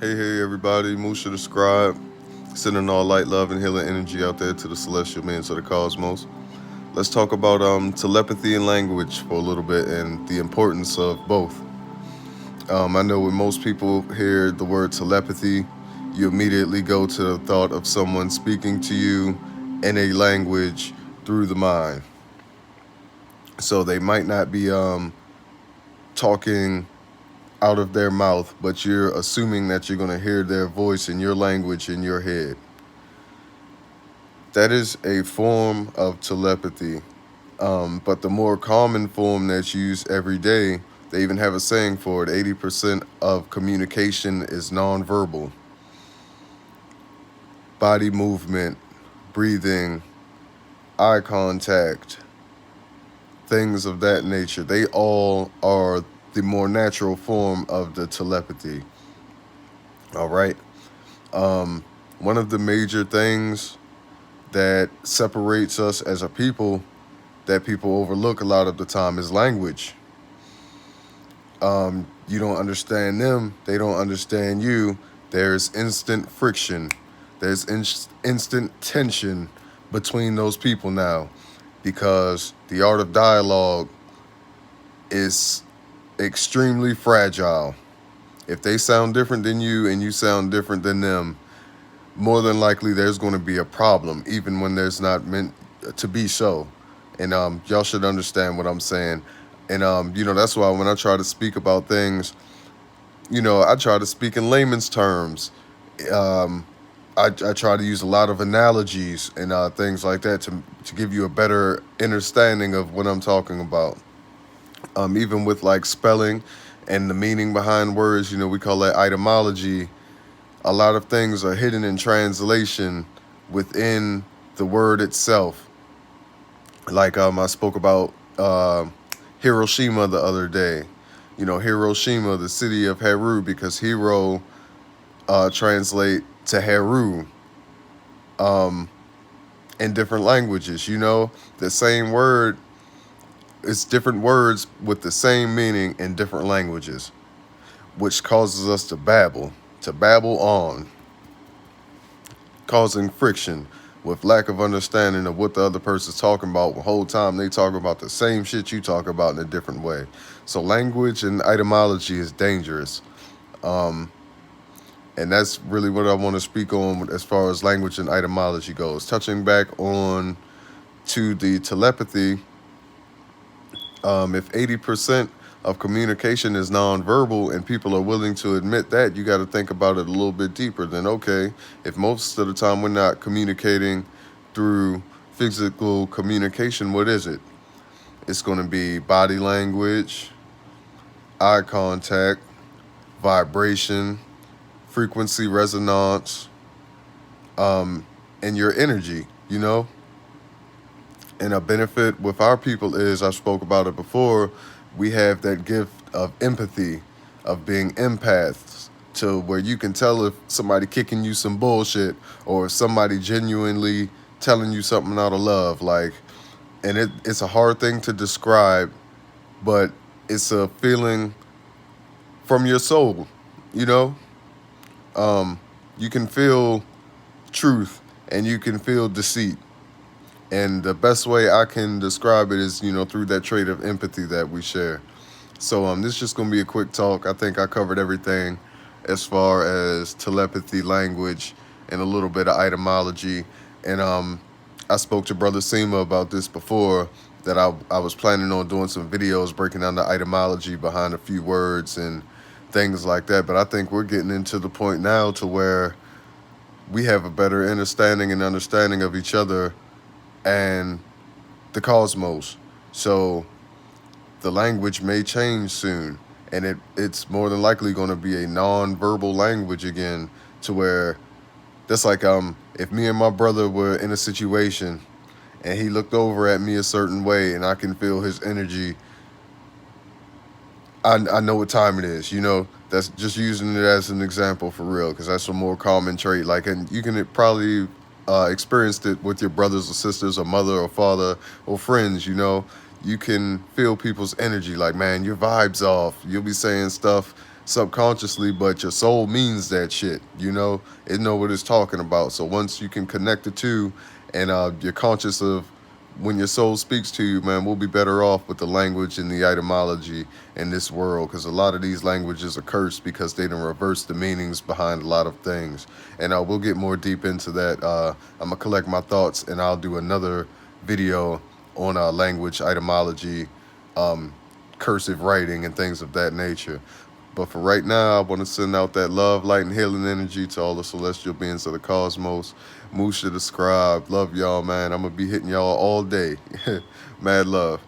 Hey, everybody, Musha the Scribe, sending all light, love, and healing energy out there to the celestial beings of the cosmos. Let's talk about telepathy and language for a little bit and the importance of both. I know when most people hear the word telepathy, you immediately go to the thought of someone speaking to you in a language through the mind. So they might not be talking out of their mouth, but you're assuming that you're going to hear their voice in your language in your head. That is a form of telepathy. But the more common form that's used every day, they even have a saying for it: 80% of communication is nonverbal. Body movement, breathing, eye contact, things of that nature. They all are the more natural form of the telepathy. All right. One of the major things that separates us as a people that people overlook a lot of the time is language. You don't understand them, they don't understand you. There's instant friction. There's instant tension between those people now because the art of dialogue is extremely fragile. If they sound different than you and you sound different than them, more than likely there's going to be a problem, even when there's not meant to be so. And y'all should understand what I'm saying. And that's why when I try to speak about things, I try to speak in layman's terms. Um, I try to use a lot of analogies and things like that to give you a better understanding of what I'm talking about. Even with like spelling and the meaning behind words, we call that etymology. A lot of things are hidden in translation within the word itself. Like I spoke about Hiroshima the other day. Hiroshima, the city of Heru, because hero translate to Heru in different languages. The same word, it's different words with the same meaning in different languages, which causes us to babble on, causing friction with lack of understanding of what the other person's talking about. The whole time they talk about the same shit you talk about in a different way. So language and etymology is dangerous. And that's really what I want to speak on as far as language and etymology goes. Touching back on to the telepathy, if 80% of communication is nonverbal and people are willing to admit that, you got to think about it a little bit deeper. Then, okay, if most of the time we're not communicating through physical communication, what is it? It's going to be body language, eye contact, vibration, frequency resonance, and your energy. And a benefit with our people is, I spoke about it before, we have that gift of empathy, of being empaths, to where you can tell if somebody kicking you some bullshit or if somebody genuinely telling you something out of love. And it's a hard thing to describe, but it's a feeling from your soul, you know? You can feel truth and you can feel deceit. And the best way I can describe it is, through that trait of empathy that we share. So this is just going to be a quick talk. I think I covered everything as far as telepathy, language, and a little bit of etymology. And I spoke to Brother Seema about this before, that I was planning on doing some videos breaking down the etymology behind a few words and things like that. But I think we're getting into the point now to where we have a better understanding of each other and the cosmos. So the language may change soon, and it's more than likely going to be a non-verbal language again, to where that's like if me and my brother were in a situation and he looked over at me a certain way and I can feel his energy, I know what time it is. That's just using it as an example for real, because that's a more common trait. And you can probably experienced it with your brothers or sisters or mother or father or friends. You can feel people's energy. Like, man, your vibe's off. You'll be saying stuff subconsciously, but your soul means that shit. You know, it know what it's talking about. So once you can connect the two, and you're conscious of when your soul speaks to you, man, we'll be better off with the language and the etymology in this world, because a lot of these languages are cursed because they don't reverse the meanings behind a lot of things. And we'll get more deep into that. I'm gonna collect my thoughts, and I'll do another video on language etymology, cursive writing, and things of that nature. But for right now, I want to send out that love, light, and healing energy to all the celestial beings of the cosmos. Musha the Scribe. Love y'all, man. I'm going to be hitting y'all all day. Mad love.